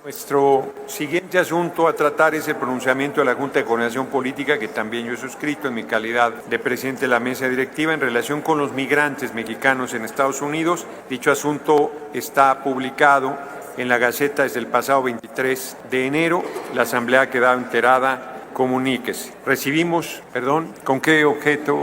Nuestro siguiente asunto a tratar es el pronunciamiento de la Junta de Coordinación Política, que también yo he suscrito en mi calidad de presidente de la mesa directiva, en relación con los migrantes mexicanos en Estados Unidos. Dicho asunto está publicado en la Gaceta desde el pasado 23 de enero. La Asamblea ha quedado enterada. Comuníquese. Recibimos, ¿con qué objeto?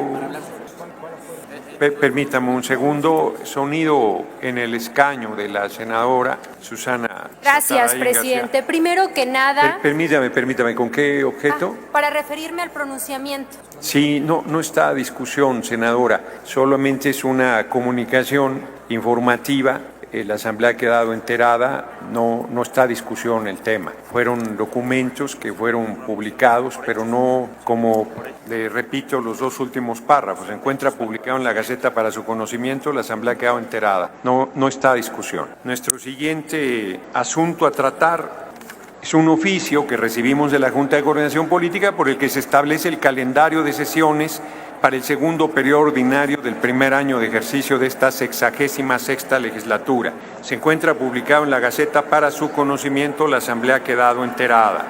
Permítame un segundo. Sonido en el escaño de la senadora Susana. Gracias, presidente. Primero que nada... Permítame, ¿con qué objeto? Para referirme al pronunciamiento. Sí, no está a discusión, senadora. Solamente es una comunicación informativa. La Asamblea ha quedado enterada, no está a discusión el tema. Fueron documentos que fueron publicados, pero no, como le repito, los dos últimos párrafos. Se encuentra publicado en la Gaceta para su conocimiento, la Asamblea ha quedado enterada. No está a discusión. Nuestro siguiente asunto a tratar es un oficio que recibimos de la Junta de Coordinación Política por el que se establece el calendario de sesiones para el segundo periodo ordinario del primer año de ejercicio de esta 66ª legislatura. Se encuentra publicado en la Gaceta para su conocimiento, la Asamblea ha quedado enterada.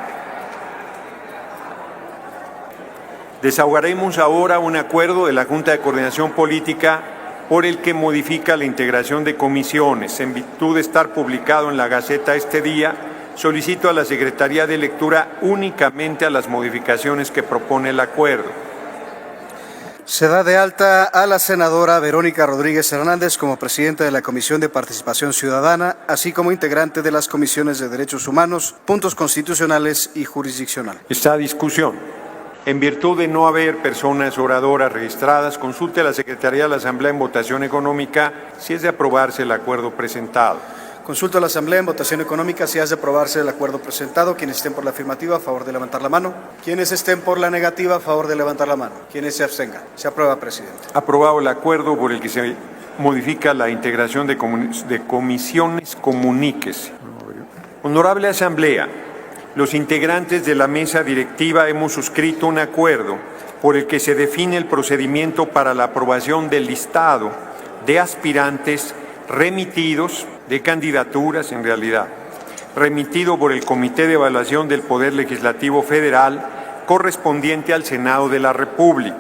Desahogaremos ahora un acuerdo de la Junta de Coordinación Política por el que modifica la integración de comisiones. En virtud de estar publicado en la Gaceta este día, solicito a la Secretaría de Lectura únicamente a las modificaciones que propone el acuerdo. Se da de alta a la senadora Verónica Rodríguez Hernández como presidenta de la Comisión de Participación Ciudadana, así como integrante de las comisiones de Derechos Humanos, Puntos Constitucionales y Jurisdiccional. Está a discusión. En virtud de no haber personas oradoras registradas, consulte a la Secretaría de la Asamblea en votación económica si es de aprobarse el acuerdo presentado. Consulto a la Asamblea en votación económica si es de aprobarse el acuerdo presentado. Quienes estén por la afirmativa, a favor de levantar la mano. Quienes estén por la negativa, a favor de levantar la mano. Quienes se abstengan. Se aprueba, presidente. Aprobado el acuerdo por el que se modifica la integración de comisiones, comuníquese. Honorable Asamblea, los integrantes de la mesa directiva hemos suscrito un acuerdo por el que se define el procedimiento para la aprobación del listado de aspirantes remitidos, de candidaturas en realidad, remitido por el Comité de Evaluación del Poder Legislativo Federal correspondiente al Senado de la República,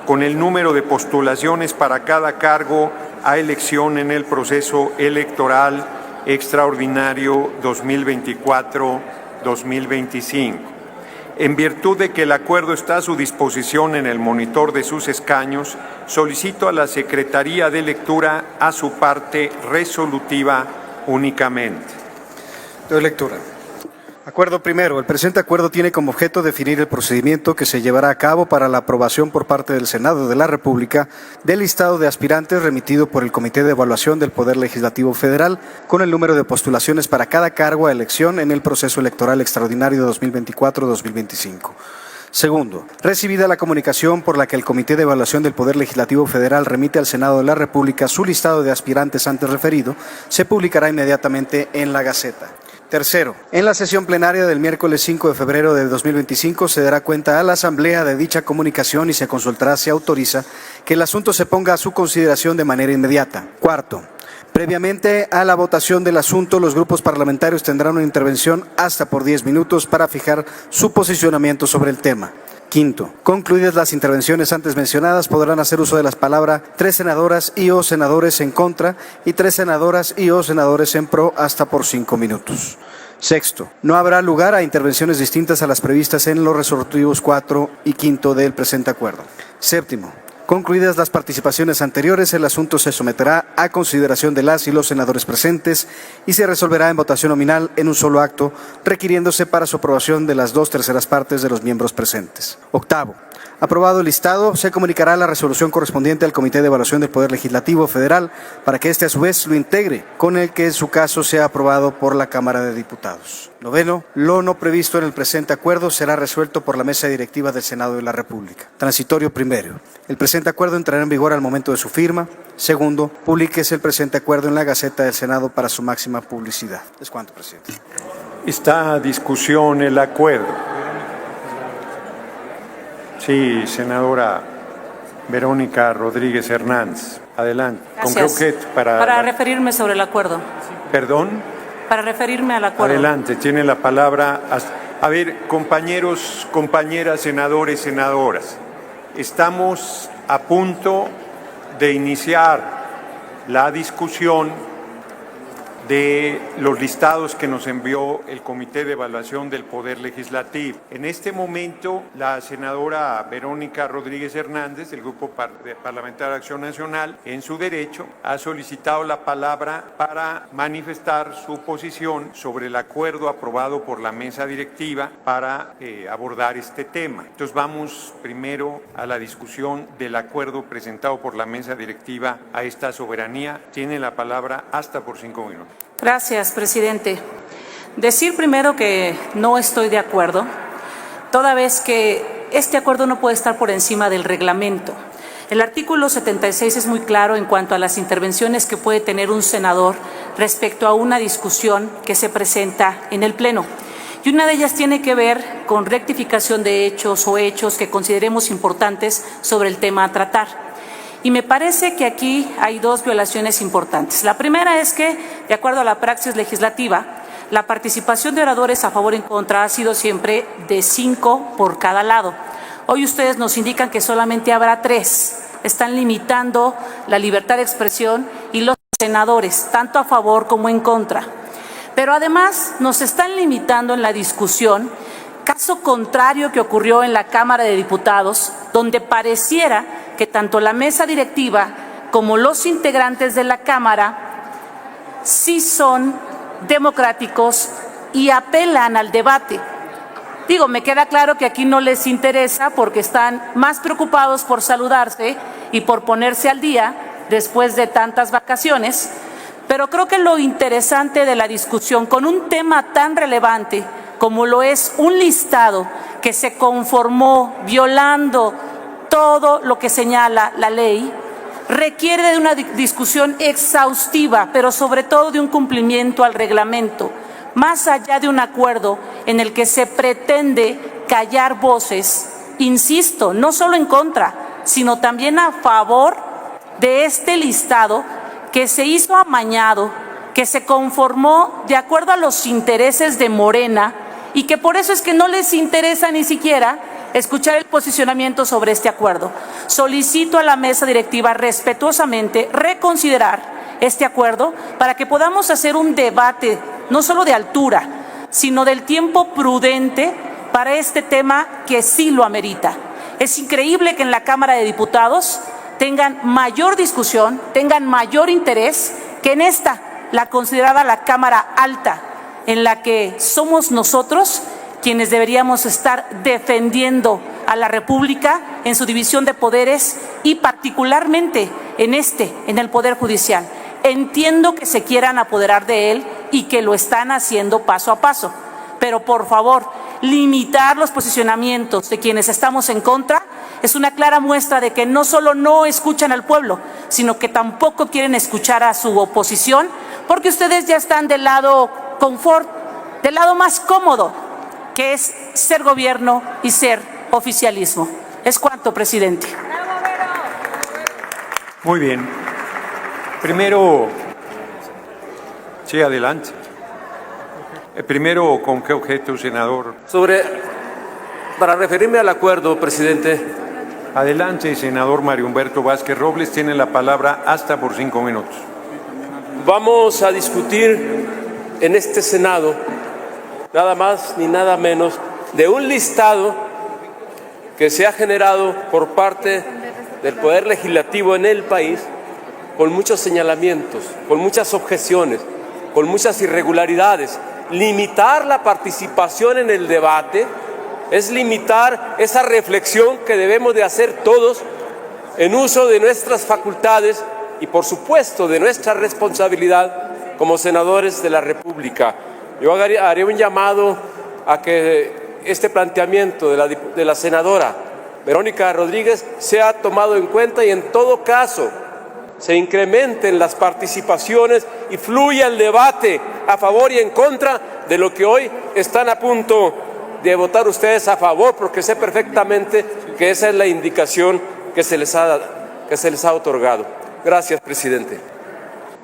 con el número de postulaciones para cada cargo a elección en el proceso electoral extraordinario 2024-2025. En virtud de que el acuerdo está a su disposición en el monitor de sus escaños, solicito a la Secretaría de Lectura a su parte resolutiva únicamente. Doy lectura. Acuerdo primero. El presente acuerdo tiene como objeto definir el procedimiento que se llevará a cabo para la aprobación por parte del Senado de la República del listado de aspirantes remitido por el Comité de Evaluación del Poder Legislativo Federal con el número de postulaciones para cada cargo a elección en el proceso electoral extraordinario 2024-2025. Segundo, recibida la comunicación por la que el Comité de Evaluación del Poder Legislativo Federal remite al Senado de la República su listado de aspirantes antes referido, se publicará inmediatamente en la Gaceta. Tercero, en la sesión plenaria del miércoles 5 de febrero de 2025 se dará cuenta a la Asamblea de dicha comunicación y se consultará si autoriza que el asunto se ponga a su consideración de manera inmediata. Cuarto, previamente a la votación del asunto, los grupos parlamentarios tendrán una intervención hasta por 10 minutos para fijar su posicionamiento sobre el tema. Quinto, concluidas las intervenciones antes mencionadas, podrán hacer uso de las palabras 3 senadoras y o senadores en contra y 3 senadoras y o senadores en pro hasta por 5 minutos. Sexto, no habrá lugar a intervenciones distintas a las previstas en los resolutivos 4 y 5 del presente acuerdo. Séptimo, concluidas las participaciones anteriores, el asunto se someterá a consideración de las y los senadores presentes y se resolverá en votación nominal en un solo acto, requiriéndose para su aprobación de las 2/3 partes de los miembros presentes. Octavo, aprobado el listado, se comunicará la resolución correspondiente al Comité de Evaluación del Poder Legislativo Federal para que éste a su vez lo integre, con el que en su caso sea aprobado por la Cámara de Diputados. Noveno, lo no previsto en el presente acuerdo será resuelto por la Mesa Directiva del Senado de la República. Transitorio primero. El presente acuerdo entrará en vigor al momento de su firma. Segundo, publíquese el presente acuerdo en la Gaceta del Senado para su máxima publicidad. Es cuanto, presidente. Está a discusión el acuerdo. Sí, senadora Verónica Rodríguez Hernández. Adelante. Gracias. ¿Con qué objeto? Para referirme sobre el acuerdo. ¿Perdón? para referirme al acuerdo. Adelante, tiene la palabra. A ver, compañeros, compañeras, senadores, senadoras, estamos a punto de iniciar la discusión de los listados que nos envió el Comité de Evaluación del Poder Legislativo. En este momento, la senadora Verónica Rodríguez Hernández, del Grupo Parlamentario de Acción Nacional, en su derecho, ha solicitado la palabra para manifestar su posición sobre el acuerdo aprobado por la mesa directiva para abordar este tema. Entonces vamos primero a la discusión del acuerdo presentado por la mesa directiva a esta soberanía. Tiene la palabra hasta por 5 minutos. Gracias, presidente. Decir primero que no estoy de acuerdo, toda vez que este acuerdo no puede estar por encima del reglamento. El artículo 76 es muy claro en cuanto a las intervenciones que puede tener un senador respecto a una discusión que se presenta en el Pleno. Y una de ellas tiene que ver con rectificación de hechos o hechos que consideremos importantes sobre el tema a tratar. Y me parece que aquí hay dos violaciones importantes. La primera es que, de acuerdo a la praxis legislativa, la participación de oradores a favor y en contra ha sido siempre de 5 por cada lado. Hoy ustedes nos indican que solamente habrá 3. Están limitando la libertad de expresión y los senadores, tanto a favor como en contra. Pero además nos están limitando en la discusión, caso contrario que ocurrió en la Cámara de Diputados, donde pareciera que tanto la mesa directiva como los integrantes de la Cámara sí son democráticos y apelan al debate. Digo, me queda claro que aquí no les interesa porque están más preocupados por saludarse y por ponerse al día después de tantas vacaciones, pero creo que lo interesante de la discusión con un tema tan relevante como lo es un listado que se conformó violando todo lo que señala la ley, requiere de una discusión exhaustiva, pero sobre todo de un cumplimiento al reglamento, más allá de un acuerdo en el que se pretende callar voces, insisto, no solo en contra, sino también a favor de este listado que se hizo amañado, que se conformó de acuerdo a los intereses de Morena y que por eso es que no les interesa ni siquiera escuchar el posicionamiento sobre este acuerdo. Solicito a la mesa directiva respetuosamente reconsiderar este acuerdo para que podamos hacer un debate no solo de altura, sino del tiempo prudente para este tema que sí lo amerita. Es increíble que en la Cámara de Diputados tengan mayor discusión, tengan mayor interés que en esta, la considerada la Cámara Alta, en la que somos nosotros quienes deberíamos estar defendiendo a la República en su división de poderes y particularmente en el Poder Judicial. Entiendo que se quieran apoderar de él y que lo están haciendo paso a paso, pero por favor, limitar los posicionamientos de quienes estamos en contra es una clara muestra de que no solo no escuchan al pueblo, sino que tampoco quieren escuchar a su oposición, porque ustedes ya están del lado confort, del lado más cómodo, que es ser gobierno y ser oficialismo. Es cuanto, presidente. Muy bien. Primero, sí, adelante. Primero, ¿con qué objeto, senador? Para referirme al acuerdo, presidente. Adelante, senador Mario Humberto Vázquez Robles, tiene la palabra hasta por 5 minutos. Vamos a discutir en este Senado nada más ni nada menos de un listado que se ha generado por parte del Poder Legislativo en el país con muchos señalamientos, con muchas objeciones, con muchas irregularidades. Limitar la participación en el debate es limitar esa reflexión que debemos de hacer todos en uso de nuestras facultades y, por supuesto, de nuestra responsabilidad como senadores de la República. Yo haré un llamado a que este planteamiento de la senadora Verónica Rodríguez sea tomado en cuenta y, en todo caso, se incrementen las participaciones y fluya el debate a favor y en contra de lo que hoy están a punto de votar ustedes a favor, porque sé perfectamente que esa es la indicación que se les ha otorgado. Gracias, presidente.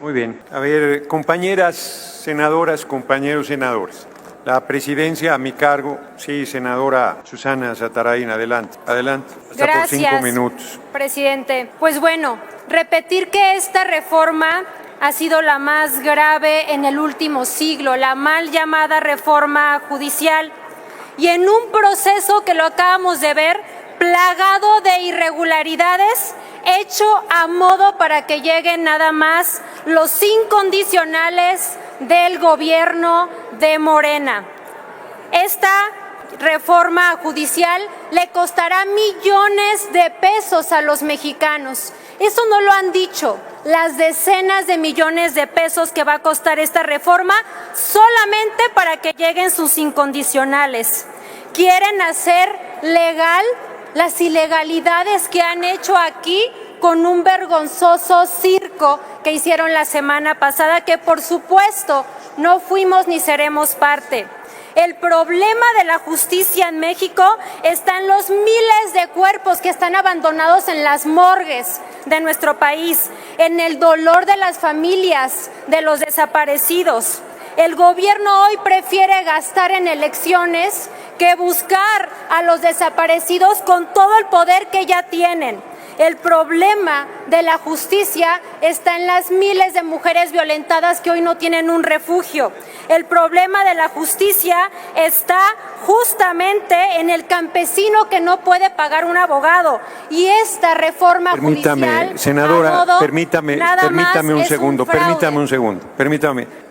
Muy bien. A ver, compañeras senadoras, compañeros senadores. La presidencia a mi cargo. Sí, senadora Susana Satarain, adelante. Adelante. Hasta Gracias, por 5 minutos. presidente. Pues bueno, repetir que esta reforma ha sido la más grave en el último siglo, la mal llamada reforma judicial, y en un proceso que lo acabamos de ver, plagado de irregularidades, hecho a modo para que lleguen nada más los incondicionales del gobierno de Morena. Esta reforma judicial le costará millones de pesos a los mexicanos. Eso no lo han dicho las decenas de millones de pesos que va a costar esta reforma solamente para que lleguen sus incondicionales. Quieren hacer legal las ilegalidades que han hecho aquí con un vergonzoso circo que hicieron la semana pasada, que por supuesto no fuimos ni seremos parte. El problema de la justicia en México está en los miles de cuerpos que están abandonados en las morgues de nuestro país, en el dolor de las familias de los desaparecidos. El gobierno hoy prefiere gastar en elecciones que buscar a los desaparecidos con todo el poder que ya tienen. El problema de la justicia está en las miles de mujeres violentadas que hoy no tienen un refugio. El problema de la justicia está justamente en el campesino que no puede pagar un abogado. Y esta reforma judicial, senadora, permítame un segundo.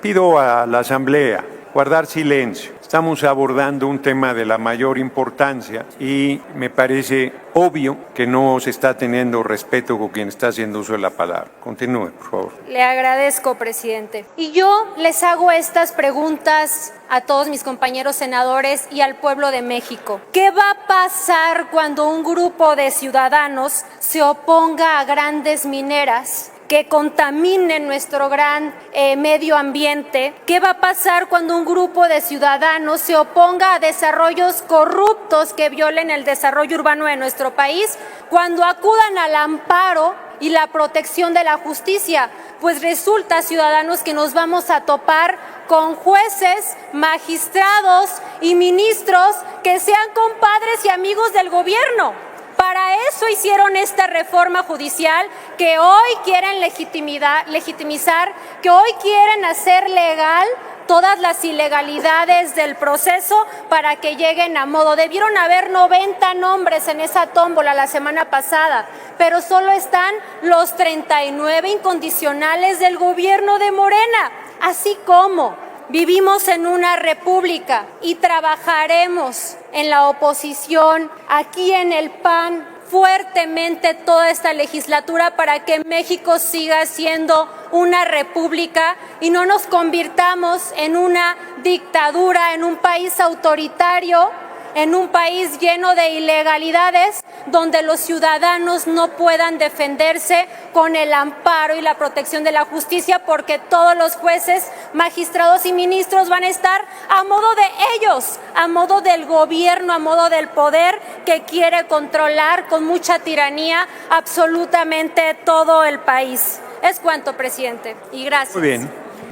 Pido a la Asamblea guardar silencio. Estamos abordando un tema de la mayor importancia y me parece obvio que no se está teniendo respeto con quien está haciendo uso de la palabra. Continúe, por favor. Le agradezco, presidente. Y yo les hago estas preguntas a todos mis compañeros senadores y al pueblo de México. ¿Qué va a pasar cuando un grupo de ciudadanos se oponga a grandes mineras que contaminen nuestro gran medio ambiente? ¿Qué va a pasar cuando un grupo de ciudadanos se oponga a desarrollos corruptos que violen el desarrollo urbano de nuestro país? Cuando acudan al amparo y la protección de la justicia, pues resulta, ciudadanos, que nos vamos a topar con jueces, magistrados y ministros que sean compadres y amigos del gobierno. Para eso hicieron esta reforma judicial que hoy quieren legitimizar, que hoy quieren hacer legal todas las ilegalidades del proceso para que lleguen a modo. Debieron haber 90 nombres en esa tómbola la semana pasada, pero solo están los 39 incondicionales del gobierno de Morena, así como vivimos en una república y trabajaremos en la oposición, aquí en el PAN, fuertemente toda esta legislatura para que México siga siendo una república y no nos convirtamos en una dictadura, en un país autoritario, en un país lleno de ilegalidades, donde los ciudadanos no puedan defenderse con el amparo y la protección de la justicia, porque todos los jueces, magistrados y ministros van a estar a modo de ellos, a modo del gobierno, a modo del poder que quiere controlar con mucha tiranía absolutamente todo el país. Es cuanto, presidente, y gracias. Muy bien.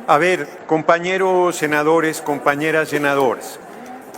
A ver, compañeros senadores, compañeras senadoras,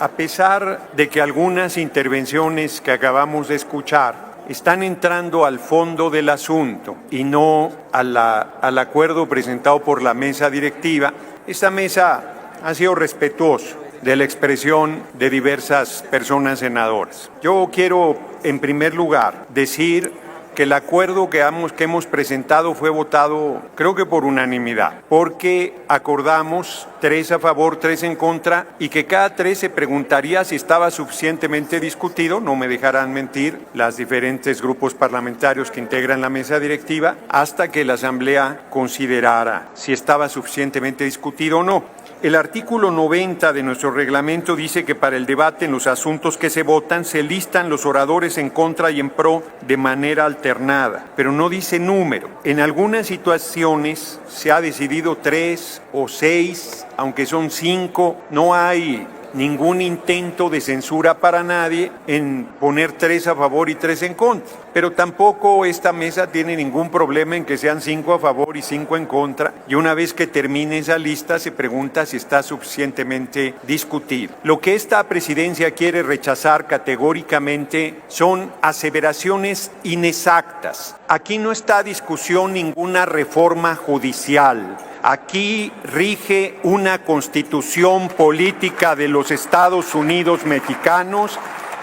a pesar de que algunas intervenciones que acabamos de escuchar están entrando al fondo del asunto y no al acuerdo presentado por la mesa directiva, esta mesa ha sido respetuosa de la expresión de diversas personas senadoras. Yo quiero, en primer lugar, decir que el acuerdo que hemos presentado fue votado, creo que por unanimidad, porque acordamos 3 a favor, 3 en contra, y que cada 3 se preguntaría si estaba suficientemente discutido, no me dejarán mentir las diferentes grupos parlamentarios que integran la mesa directiva, hasta que la Asamblea considerara si estaba suficientemente discutido o no. El artículo 90 de nuestro reglamento dice que para el debate en los asuntos que se votan se listan los oradores en contra y en pro de manera alternada, pero no dice número. En algunas situaciones se ha decidido 3 o 6, aunque son 5, no hay ningún intento de censura para nadie en poner 3 a favor y 3 en contra. pero tampoco esta mesa tiene ningún problema en que sean 5 a favor y 5 en contra, y una vez que termine esa lista se pregunta si está suficientemente discutido. Lo que esta presidencia quiere rechazar categóricamente son aseveraciones inexactas. Aquí no está a discusión ninguna reforma judicial. Aquí rige una constitución política de los Estados Unidos mexicanos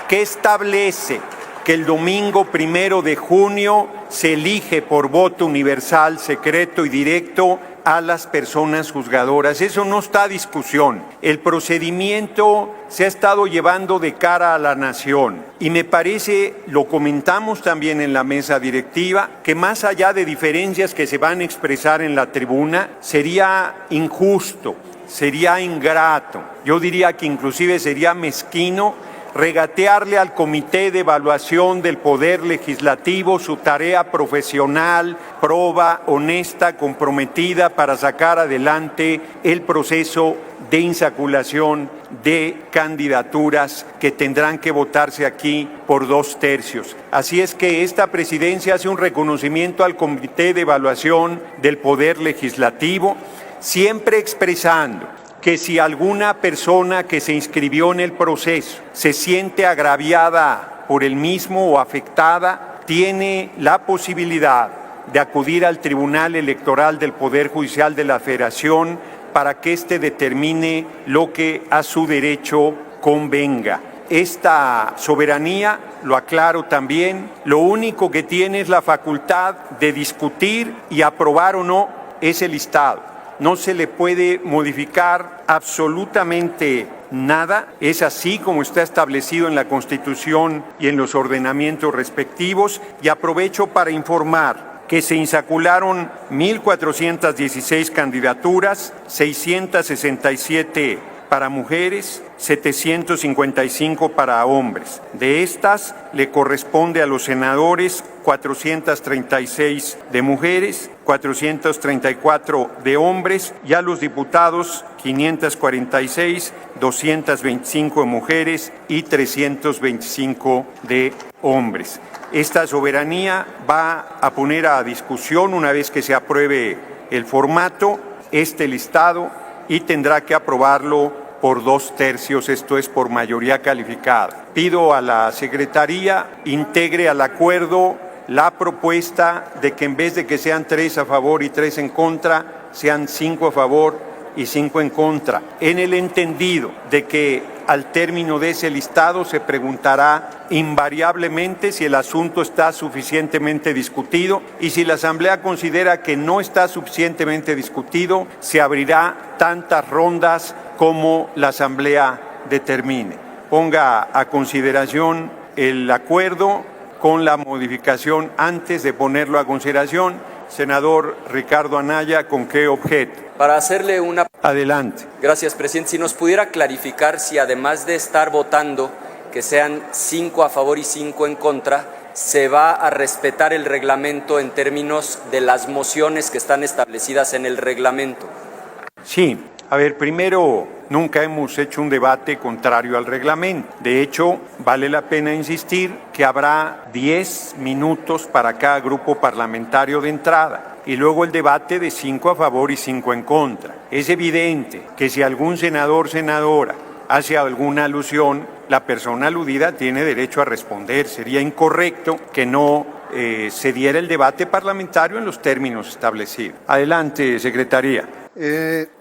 que establece que el domingo 1 de junio se elige por voto universal, secreto y directo a las personas juzgadoras. Eso no está a discusión. El procedimiento se ha estado llevando de cara a la nación y me parece, lo comentamos también en la mesa directiva, que más allá de diferencias que se van a expresar en la tribuna, sería injusto, sería ingrato, yo diría que inclusive sería mezquino regatearle al Comité de Evaluación del Poder Legislativo su tarea profesional, proba, honesta, comprometida para sacar adelante el proceso de insaculación de candidaturas que tendrán que votarse aquí por 2/3. Así es que esta presidencia hace un reconocimiento al Comité de Evaluación del Poder Legislativo, siempre expresando que si alguna persona que se inscribió en el proceso se siente agraviada por el mismo o afectada, tiene la posibilidad de acudir al Tribunal Electoral del Poder Judicial de la Federación para que éste determine lo que a su derecho convenga. Esta soberanía, lo aclaro también, lo único que tiene es la facultad de discutir y aprobar o no ese listado. No se le puede modificar absolutamente nada, es así como está establecido en la Constitución y en los ordenamientos respectivos, y aprovecho para informar que se insacularon 1,416 candidaturas, 667 para mujeres, 755 para hombres. De estas, le corresponde a los senadores 436 de mujeres, 434 de hombres, y a los diputados 546, 225 de mujeres y 325 de hombres. Esta soberanía va a poner a discusión, una vez que se apruebe el formato, este listado, y tendrá que aprobarlo por 2/3, esto es por mayoría calificada. Pido a la Secretaría integre al acuerdo la propuesta de que en vez de que sean 3 a favor y 3 en contra, sean 5 a favor y 5 en contra, en el entendido de que al término de ese listado se preguntará invariablemente si el asunto está suficientemente discutido, y si la Asamblea considera que no está suficientemente discutido, se abrirá tantas rondas como la Asamblea determine. Ponga a consideración el acuerdo con la modificación antes de ponerlo a consideración. Senador Ricardo Anaya, ¿con qué objeto? Para hacerle una... Adelante. Gracias, presidente. Si nos pudiera clarificar si además de estar votando que sean 5 a favor y 5 en contra, se va a respetar el reglamento en términos de las mociones que están establecidas en el reglamento. Sí. A ver, primero, nunca hemos hecho un debate contrario al reglamento. De hecho, vale la pena insistir que habrá 10 minutos para cada grupo parlamentario de entrada y luego el debate de 5 a favor y 5 en contra. Es evidente que si algún senador o senadora hace alguna alusión, la persona aludida tiene derecho a responder. Sería incorrecto que no se diera el debate parlamentario en los términos establecidos. Adelante, Secretaría.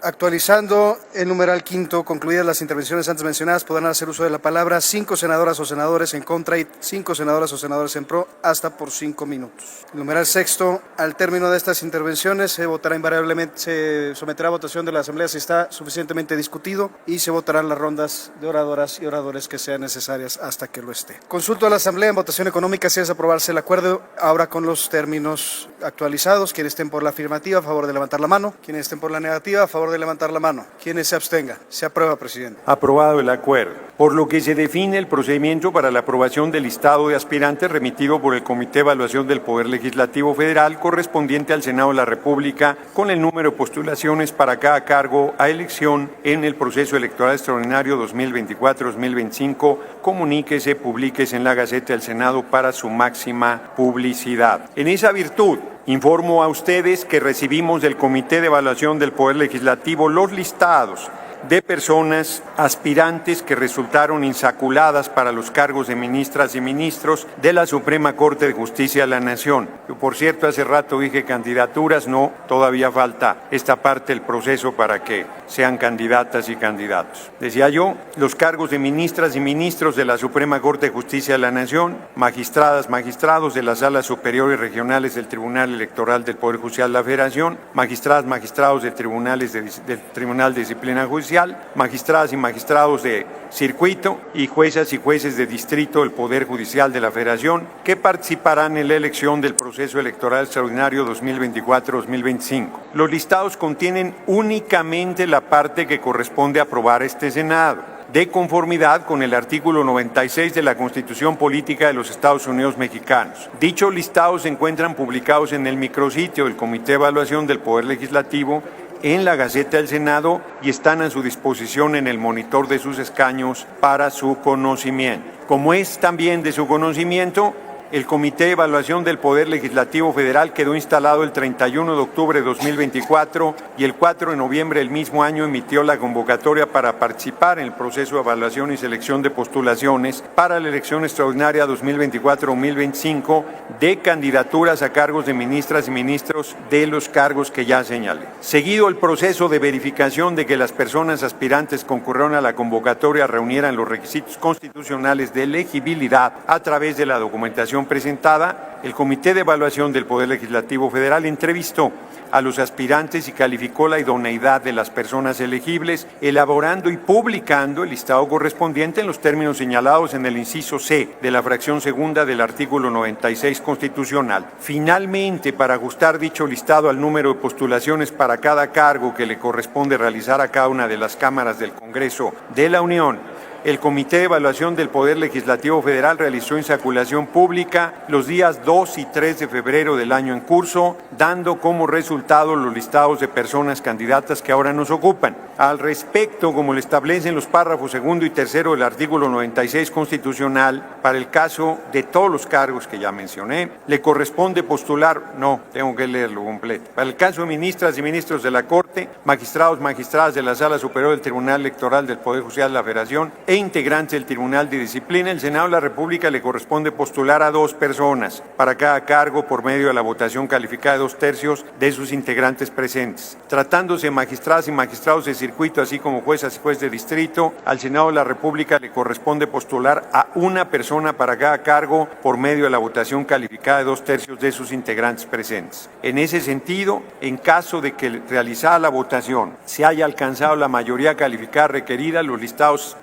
Actualizando el numeral 5, concluidas las intervenciones antes mencionadas, podrán hacer uso de la palabra 5 senadoras o senadores en contra y 5 senadoras o senadores en pro, hasta por 5 minutos. El numeral 6, al término de estas intervenciones se votará invariablemente, se someterá a votación de la Asamblea si está suficientemente discutido, y se votarán las rondas de oradoras y oradores que sean necesarias hasta que lo esté. Consulto a la Asamblea en votación económica si es aprobarse el acuerdo, ahora con los términos actualizados. Quienes estén por la afirmativa, a favor de levantar la mano. Quienes estén por la negativa, a favor de levantar la mano. ¿Quiénes se abstengan? Se aprueba, presidente. Aprobado el acuerdo. Por lo que se define el procedimiento para la aprobación del listado de aspirantes remitido por el Comité de Evaluación del Poder Legislativo Federal correspondiente al Senado de la República con el número de postulaciones para cada cargo a elección en el proceso electoral extraordinario 2024-2025. Comuníquese, publíquese en la Gaceta del Senado para su máxima publicidad. En esa virtud, informo a ustedes que recibimos del Comité de Evaluación del Poder Legislativo los listados de personas aspirantes que resultaron insaculadas para los cargos de ministras y ministros de la Suprema Corte de Justicia de la Nación. Yo, por cierto, hace rato dije candidaturas, no, todavía falta esta parte del proceso para que sean candidatas y candidatos. Decía yo, los cargos de ministras y ministros de la Suprema Corte de Justicia de la Nación, magistradas, magistrados de las salas superiores regionales del Tribunal Electoral del Poder Judicial de la Federación, magistradas, magistrados de tribunales del Tribunal de Disciplina Judicial, magistradas y magistrados de circuito y juezas y jueces de distrito del Poder Judicial de la Federación que participarán en la elección del proceso electoral extraordinario 2024-2025. Los listados contienen únicamente la parte que corresponde aprobar este Senado, de conformidad con el artículo 96 de la Constitución Política de los Estados Unidos Mexicanos. Dichos listados se encuentran publicados en el micrositio del Comité de Evaluación del Poder Legislativo en la Gaceta del Senado y están a su disposición en el monitor de sus escaños para su conocimiento. Como es también de su conocimiento, el Comité de Evaluación del Poder Legislativo Federal quedó instalado el 31 de octubre de 2024 y el 4 de noviembre del mismo año emitió la convocatoria para participar en el proceso de evaluación y selección de postulaciones para la elección extraordinaria 2024-2025 de candidaturas a cargos de ministras y ministros de los cargos que ya señalé. Seguido el proceso de verificación de que las personas aspirantes concurrieron a la convocatoria reunieran los requisitos constitucionales de elegibilidad a través de la documentación presentada, el Comité de Evaluación del Poder Legislativo Federal entrevistó a los aspirantes y calificó la idoneidad de las personas elegibles, elaborando y publicando el listado correspondiente en los términos señalados en el inciso C de la fracción segunda del artículo 96 constitucional. Finalmente, para ajustar dicho listado al número de postulaciones para cada cargo que le corresponde realizar a cada una de las cámaras del Congreso de la Unión, el Comité de Evaluación del Poder Legislativo Federal realizó insaculación pública los días 2 y 3 de febrero del año en curso, dando como resultado los listados de personas candidatas que ahora nos ocupan. Al respecto, como lo establecen los párrafos segundo y tercero del artículo 96 constitucional, para el caso de todos los cargos que ya mencioné, le corresponde postular, no, tengo que leerlo completo, para el caso de ministras y ministros de la Corte, magistrados, magistradas de la Sala Superior del Tribunal Electoral del Poder Judicial de la Federación e integrantes del Tribunal de Disciplina, el Senado de la República le corresponde postular a 2 personas para cada cargo por medio de la votación calificada de 2/3 de sus integrantes presentes. Tratándose de magistradas y magistrados de circuito, así como juezas y jueces de distrito, al Senado de la República le corresponde postular a 1 persona para cada cargo por medio de la votación calificada de 2/3 de sus integrantes presentes. En ese sentido, en caso de que realizada la votación se haya alcanzado la mayoría calificada requerida, los listados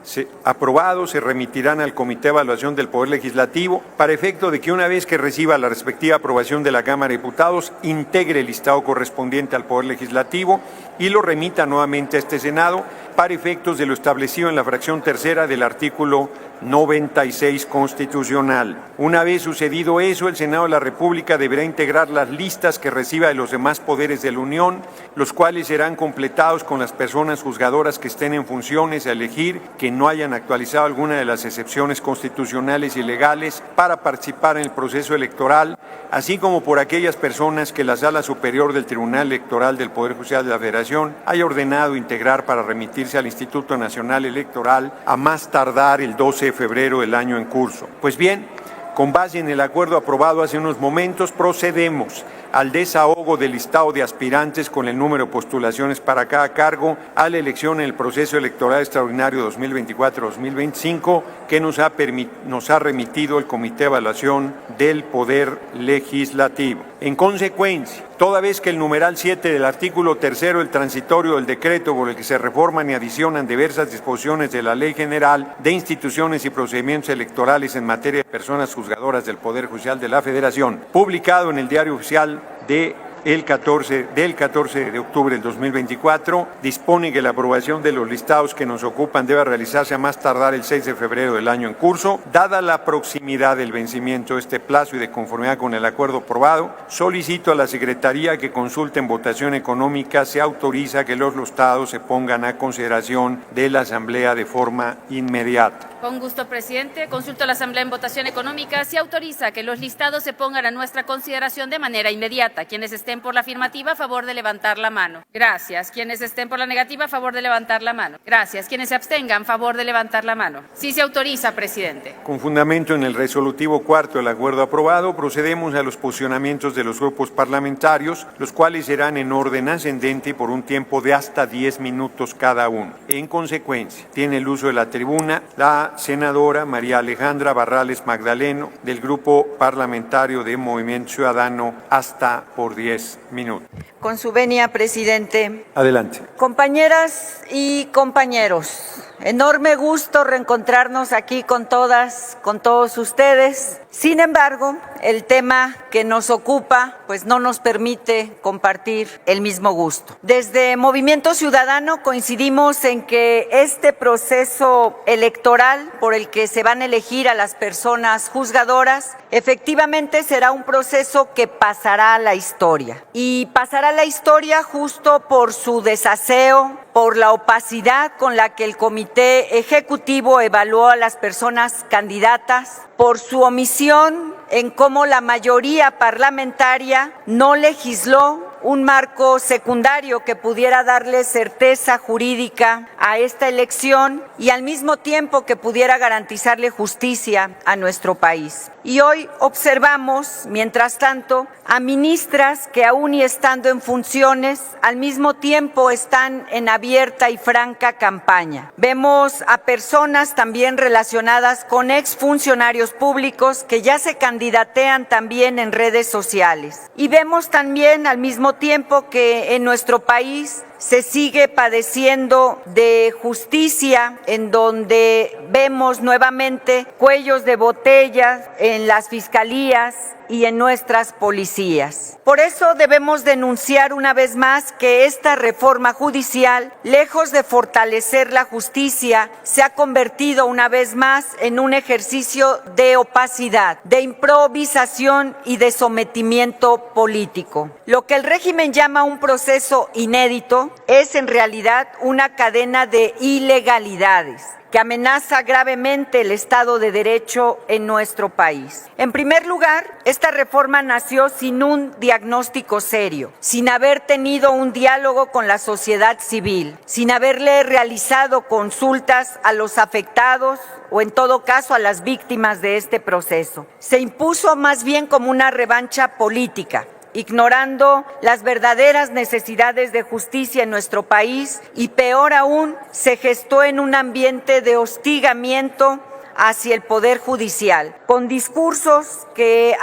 aprobados se remitirán al Comité de Evaluación del Poder Legislativo para efecto de que una vez que reciba la respectiva aprobación de la Cámara de Diputados, integre el listado correspondiente al Poder Legislativo y lo remita nuevamente a este Senado para efectos de lo establecido en la fracción tercera del artículo 96 constitucional. Una vez sucedido eso, el Senado de la República deberá integrar las listas que reciba de los demás poderes de la Unión, los cuales serán completados con las personas juzgadoras que estén en funciones a elegir, que no hayan actualizado alguna de las excepciones constitucionales y legales para participar en el proceso electoral, así como por aquellas personas que la Sala Superior del Tribunal Electoral del Poder Judicial de la Federación haya ordenado integrar para remitirse al Instituto Nacional Electoral a más tardar el 12 de febrero del año en curso. Pues bien, con base en el acuerdo aprobado hace unos momentos, procedemos al desahogo del listado de aspirantes con el número de postulaciones para cada cargo a la elección en el proceso electoral extraordinario 2024-2025 que nos ha remitido el Comité de Evaluación del Poder Legislativo. En consecuencia, toda vez que el numeral 7 del artículo 3 del transitorio del decreto por el que se reforman y adicionan diversas disposiciones de la Ley General de Instituciones y Procedimientos Electorales en materia de personas juzgadoras del Poder Judicial de la Federación, publicado en el Diario Oficial de del 14 de octubre del 2024, dispone que la aprobación de los listados que nos ocupan debe realizarse a más tardar el 6 de febrero del año en curso. Dada la proximidad del vencimiento de este plazo y de conformidad con el acuerdo aprobado, solicito a la Secretaría que consulte en votación económica se autoriza que los listados se pongan a consideración de la Asamblea de forma inmediata. Con gusto, presidente. Consulto a la Asamblea en votación económica. Se autoriza que los listados se pongan a nuestra consideración de manera inmediata. Quienes estén por la afirmativa, a favor de levantar la mano. Gracias. Quienes estén por la negativa, a favor de levantar la mano. Gracias. Quienes se abstengan, a favor de levantar la mano. Sí se autoriza, presidente. Con fundamento en el resolutivo cuarto del acuerdo aprobado, procedemos a los posicionamientos de los grupos parlamentarios, los cuales serán en orden ascendente y por un tiempo de hasta 10 minutos cada uno. En consecuencia, tiene el uso de la tribuna la senadora María Alejandra Barrales Magdaleno, del Grupo Parlamentario de Movimiento Ciudadano, hasta por 10 minutos. Con su venia, presidente. Adelante. Compañeras y compañeros, enorme gusto reencontrarnos aquí con todas, con todos ustedes. Sin embargo, el tema que nos ocupa, pues no nos permite compartir el mismo gusto. Desde Movimiento Ciudadano coincidimos en que este proceso electoral por el que se van a elegir a las personas juzgadoras, efectivamente será un proceso que pasará a la historia. Y pasará a la historia justo por su desaseo, por la opacidad con la que el Comité Ejecutivo evaluó a las personas candidatas, por su omisión en cómo la mayoría parlamentaria no legisló un marco secundario que pudiera darle certeza jurídica a esta elección y al mismo tiempo que pudiera garantizarle justicia a nuestro país. Y hoy observamos, mientras tanto, a ministras que aún y estando en funciones, al mismo tiempo están en abierta y franca campaña. Vemos a personas también relacionadas con exfuncionarios públicos que ya se candidatean también en redes sociales. Y vemos también al mismo tiempo que en nuestro país se sigue padeciendo de justicia, en donde vemos nuevamente cuellos de botella en las fiscalías y en nuestras policías. Por eso debemos denunciar una vez más que esta reforma judicial, lejos de fortalecer la justicia, se ha convertido una vez más en un ejercicio de opacidad, de improvisación y de sometimiento político. Lo que el régimen llama un proceso inédito es en realidad una cadena de ilegalidades que amenaza gravemente el Estado de Derecho en nuestro país. En primer lugar, esta reforma nació sin un diagnóstico serio, sin haber tenido un diálogo con la sociedad civil, sin haberle realizado consultas a los afectados o en todo caso a las víctimas de este proceso. Se impuso más bien como una revancha política, ignorando las verdaderas necesidades de justicia en nuestro país y peor aún, se gestó en un ambiente de hostigamiento hacia el Poder Judicial, con discursos que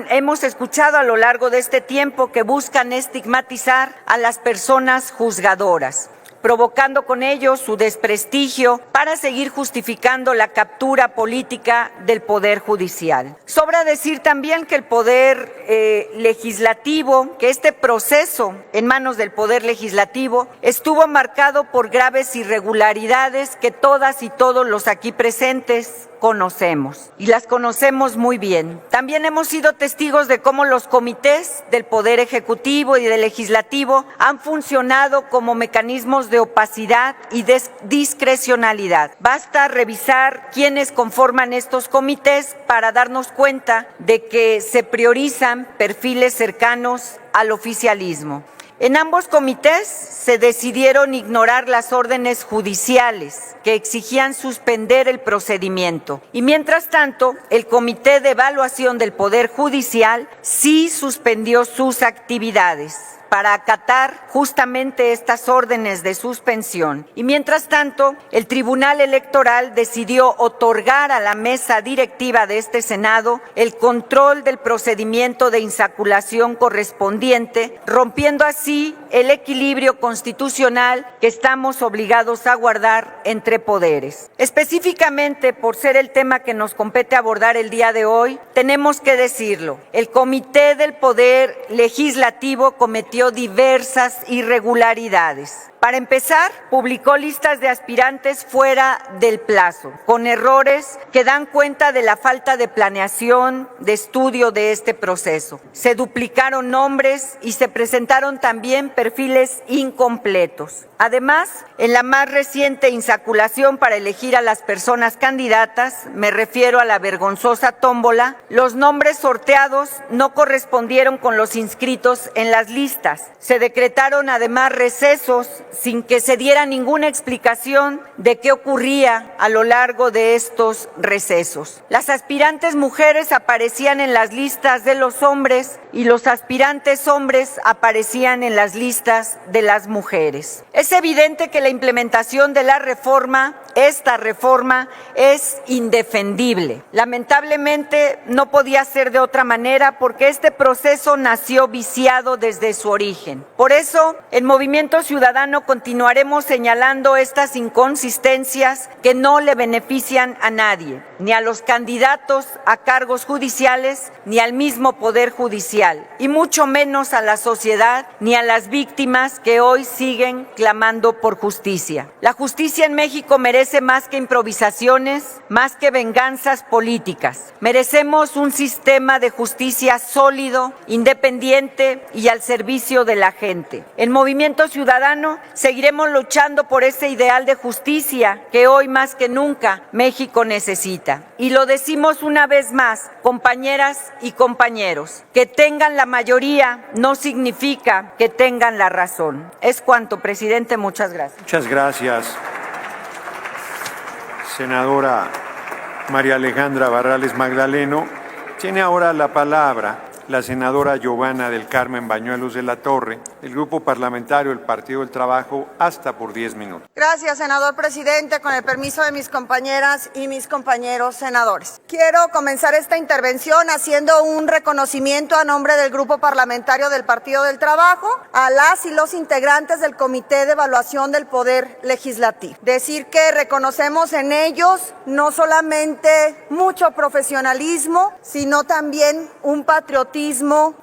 hemos escuchado a lo largo de este tiempo que buscan estigmatizar a las personas juzgadoras, provocando con ello su desprestigio para seguir justificando la captura política del Poder Judicial. Sobra decir también que el Poder Legislativo, que este proceso en manos del Poder Legislativo estuvo marcado por graves irregularidades que todas y todos los aquí presentes conocemos y las conocemos muy bien. También hemos sido testigos de cómo los comités del Poder Ejecutivo y del Legislativo han funcionado como mecanismos de opacidad y discrecionalidad. Basta revisar quiénes conforman estos comités para darnos cuenta de que se priorizan perfiles cercanos al oficialismo. En ambos comités se decidieron ignorar las órdenes judiciales que exigían suspender el procedimiento. Y mientras tanto, el Comité de Evaluación del Poder Judicial sí suspendió sus actividades. para acatar justamente estas órdenes de suspensión. Y mientras tanto, el Tribunal Electoral decidió otorgar a la mesa directiva de este Senado el control del procedimiento de insaculación correspondiente, rompiendo así el equilibrio constitucional que estamos obligados a guardar entre poderes. Específicamente, por ser el tema que nos compete abordar el día de hoy, tenemos que decirlo, el Comité del Poder Legislativo cometió diversas irregularidades. Para empezar, publicó listas de aspirantes fuera del plazo, con errores que dan cuenta de la falta de planeación, de estudio de este proceso. Se duplicaron nombres y se presentaron también perfiles incompletos. Además, en la más reciente insaculación para elegir a las personas candidatas, me refiero a la vergonzosa tómbola, los nombres sorteados no correspondieron con los inscritos en las listas. Se decretaron además recesos sin que se diera ninguna explicación de qué ocurría a lo largo de estos recesos. Las aspirantes mujeres aparecían en las listas de los hombres y los aspirantes hombres aparecían en las listas de las mujeres. Es evidente que la implementación de la reforma, esta reforma, es indefendible. Lamentablemente no podía ser de otra manera porque este proceso nació viciado desde su origen. Por eso, en Movimiento Ciudadano continuaremos señalando estas inconsistencias que no le benefician a nadie, ni a los candidatos a cargos judiciales, ni al mismo Poder Judicial, y mucho menos a la sociedad, ni a las víctimas que hoy siguen clamando por justicia. La justicia en México merece más que improvisaciones, más que venganzas políticas. Merecemos un sistema de justicia sólido, independiente y al servicio de la gente. En Movimiento Ciudadano seguiremos luchando por ese ideal de justicia que hoy más que nunca México necesita. Y lo decimos una vez más, compañeras y compañeros, que tengan la mayoría no significa que tengan la razón. Es cuanto, presidente. Muchas gracias. Muchas gracias, senadora María Alejandra Barrales Magdaleno. Tiene ahora la palabra la senadora Giovanna del Carmen Bañuelos de la Torre, del Grupo Parlamentario del Partido del Trabajo, hasta por 10 minutos. Gracias, senador presidente. Con el permiso de mis compañeras y mis compañeros senadores. Quiero comenzar esta intervención haciendo un reconocimiento a nombre del Grupo Parlamentario del Partido del Trabajo a las y los integrantes del Comité de Evaluación del Poder Legislativo. Decir que reconocemos en ellos no solamente mucho profesionalismo, sino también un patriotismo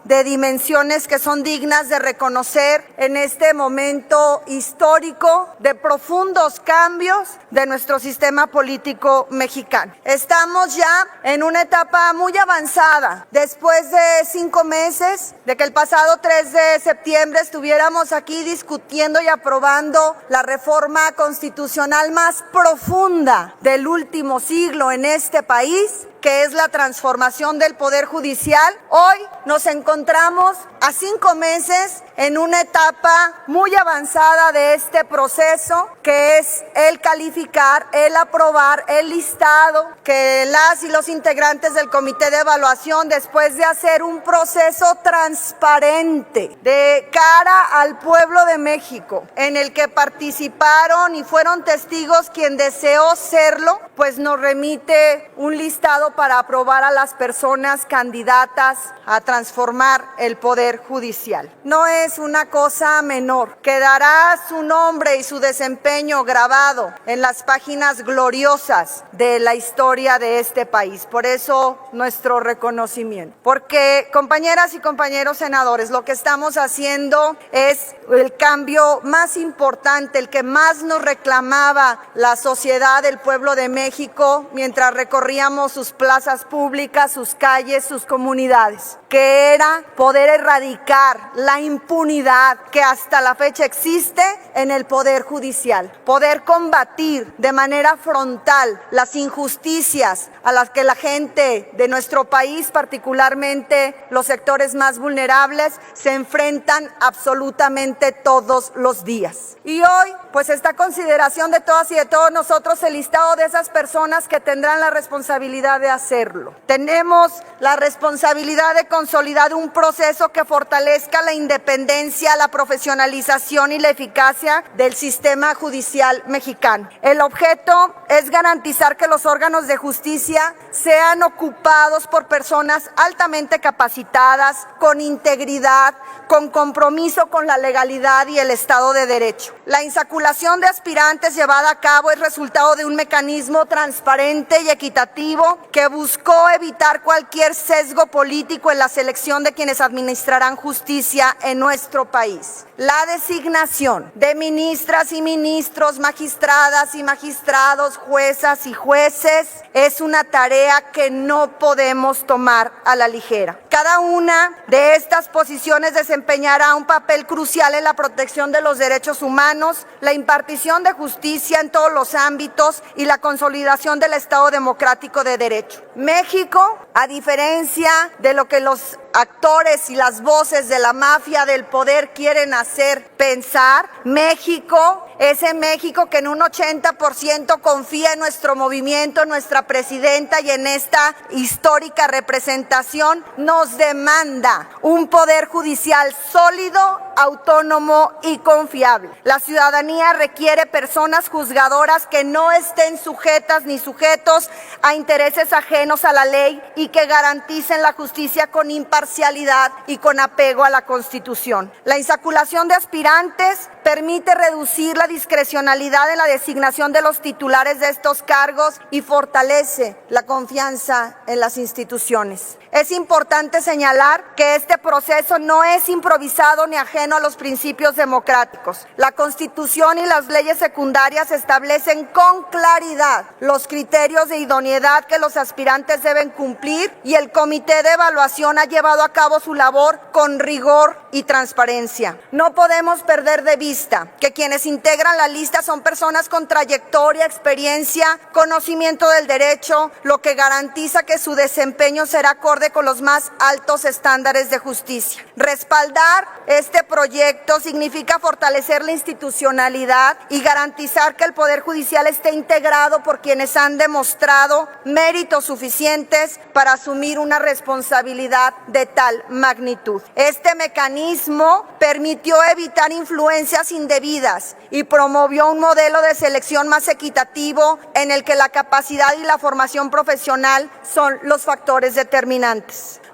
de dimensiones que son dignas de reconocer en este momento histórico de profundos cambios de nuestro sistema político mexicano. Estamos ya en una etapa muy avanzada, después de 5 meses de que el pasado 3 de septiembre estuviéramos aquí discutiendo y aprobando la reforma constitucional más profunda del último siglo en este país, que es la transformación del Poder Judicial. Hoy nos encontramos a 5 meses en una etapa muy avanzada de este proceso, que es el calificar, el aprobar, el listado que las y los integrantes del Comité de Evaluación, después de hacer un proceso transparente de cara al pueblo de México, en el que participaron y fueron testigos quien deseó serlo, pues nos remite un listado para aprobar a las personas candidatas a transformar el Poder Judicial. No es una cosa menor. Quedará su nombre y su desempeño grabado en las páginas gloriosas de la historia de este país. Por eso nuestro reconocimiento. Porque, compañeras y compañeros senadores, lo que estamos haciendo es el cambio más importante, el que más nos reclamaba la sociedad, el pueblo de México, mientras recorríamos sus plazas públicas, sus calles, sus comunidades, que era poder erradicar la impunidad que hasta la fecha existe en el Poder Judicial, poder combatir de manera frontal las injusticias a las que la gente de nuestro país, particularmente los sectores más vulnerables, se enfrentan absolutamente todos los días. Y hoy pues está a consideración de todas y de todos nosotros el listado de esas personas que tendrán la responsabilidad de hacerlo. Tenemos la responsabilidad de consolidar un proceso que fortalezca la independencia, la profesionalización y la eficacia del sistema judicial mexicano. El objeto es garantizar que los órganos de justicia sean ocupados por personas altamente capacitadas, con integridad, con compromiso con la legalidad y el Estado de Derecho. La insaculación de aspirantes llevada a cabo es resultado de un mecanismo transparente y equitativo que buscó evitar cualquier sesgo político en la selección de quienes administrarán justicia en nuestro país. La designación de ministras y ministros, magistradas y magistrados, juezas y jueces es una tarea que no podemos tomar a la ligera. Cada una de estas posiciones desempeñará un papel crucial en la protección de los derechos humanos, la impartición de justicia en todos los ámbitos y la consolidación del Estado democrático de derecho. México, a diferencia de lo que los actores y las voces de la mafia del poder quieren hacer pensar, México, ese México que en un 80% confía en nuestro movimiento, en nuestra presidenta y en esta histórica representación, nos demanda un poder judicial sólido, autónomo y confiable. La ciudadanía requiere personas juzgadoras que no estén sujetas ni sujetos a intereses ajenos a la ley y que garanticen la justicia con imparcialidad y con apego a la Constitución. La insaculación de aspirantes permite reducir la discrecionalidad en la designación de los titulares de estos cargos y fortalece la confianza en las instituciones. Es importante señalar que este proceso no es improvisado ni ajeno a los principios democráticos. La Constitución y las leyes secundarias establecen con claridad los criterios de idoneidad que los aspirantes deben cumplir y el Comité de Evaluación ha llevado a cabo su labor con rigor y transparencia. No podemos perder de vista que quienes integran la lista son personas con trayectoria, experiencia, conocimiento del derecho, lo que garantiza que su desempeño será acorde con los más altos estándares de justicia. Respaldar este proyecto significa fortalecer la institucionalidad y garantizar que el Poder Judicial esté integrado por quienes han demostrado méritos suficientes para asumir una responsabilidad de tal magnitud. Este mecanismo permitió evitar influencias indebidas y promovió un modelo de selección más equitativo en el que la capacidad y la formación profesional son los factores determinantes.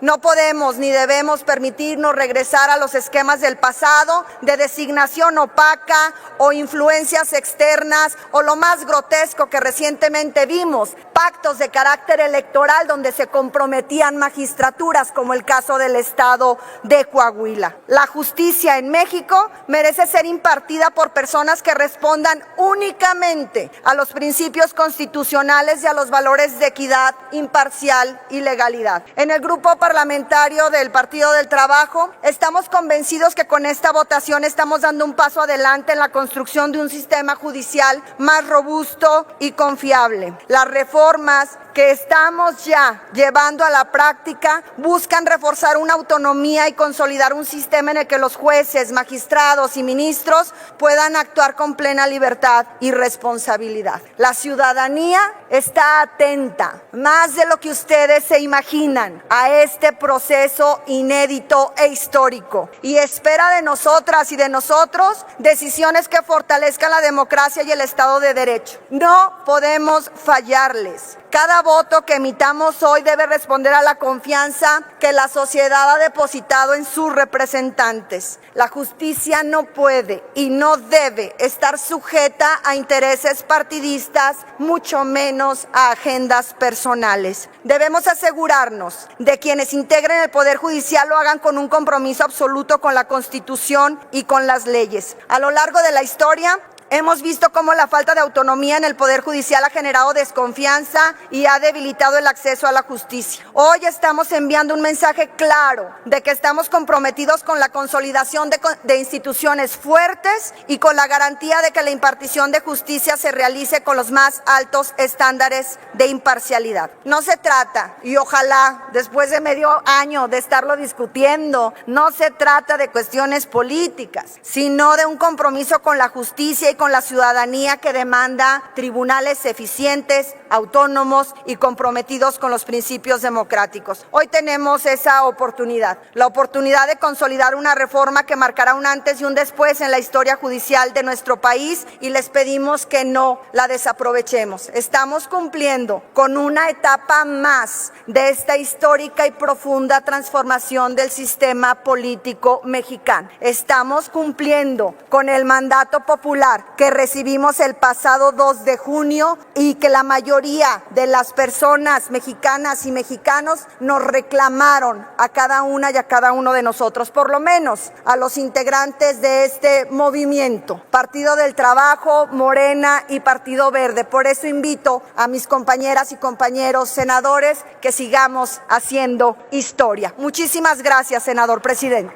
No podemos ni debemos permitirnos regresar a los esquemas del pasado de designación opaca o influencias externas o lo más grotesco que recientemente vimos, pactos de carácter electoral donde se comprometían magistraturas como el caso del estado de Coahuila. La justicia en México merece ser impartida por personas que respondan únicamente a los principios constitucionales y a los valores de equidad, imparcial y legalidad. En el grupo parlamentario del Partido del Trabajo estamos convencidos que con esta votación estamos dando un paso adelante en la construcción de un sistema judicial más robusto y confiable. Las reformas que estamos ya llevando a la práctica buscan reforzar una autonomía y consolidar un sistema en el que los jueces, magistrados y ministros puedan actuar con plena libertad y responsabilidad. La ciudadanía está atenta, más de lo que ustedes se imaginan, a este proceso inédito e histórico y espera de nosotras y de nosotros decisiones que fortalezcan la democracia y el Estado de Derecho. No podemos fallarles. Cada voto que emitamos hoy debe responder a la confianza que la sociedad ha depositado en sus representantes. La justicia no puede y no debe estar sujeta a intereses partidistas, mucho menos a agendas personales. Debemos asegurarnos de quienes integren el Poder Judicial lo hagan con un compromiso absoluto con la Constitución y con las leyes. A lo largo de la historia, hemos visto cómo la falta de autonomía en el Poder Judicial ha generado desconfianza y ha debilitado el acceso a la justicia. Hoy estamos enviando un mensaje claro de que estamos comprometidos con la consolidación de instituciones fuertes y con la garantía de que la impartición de justicia se realice con los más altos estándares de imparcialidad. No se trata, y ojalá después de medio año de estarlo discutiendo, no se trata de cuestiones políticas, sino de un compromiso con la justicia y con con la ciudadanía que demanda tribunales eficientes, autónomos y comprometidos con los principios democráticos. Hoy tenemos esa oportunidad, la oportunidad de consolidar una reforma que marcará un antes y un después en la historia judicial de nuestro país y les pedimos que no la desaprovechemos. Estamos cumpliendo con una etapa más de esta histórica y profunda transformación del sistema político mexicano. Estamos cumpliendo con el mandato popular que recibimos el pasado 2 de junio y que la mayoría de las personas mexicanas y mexicanos nos reclamaron a cada una y a cada uno de nosotros, por lo menos a los integrantes de este movimiento, Partido del Trabajo, Morena y Partido Verde. Por eso invito a mis compañeras y compañeros senadores que sigamos haciendo historia. Muchísimas gracias, senador presidente.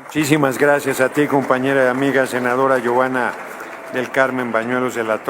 Muchísimas gracias a ti, compañera y amiga senadora Giovanna del Carmen Bañuelos de la Torre.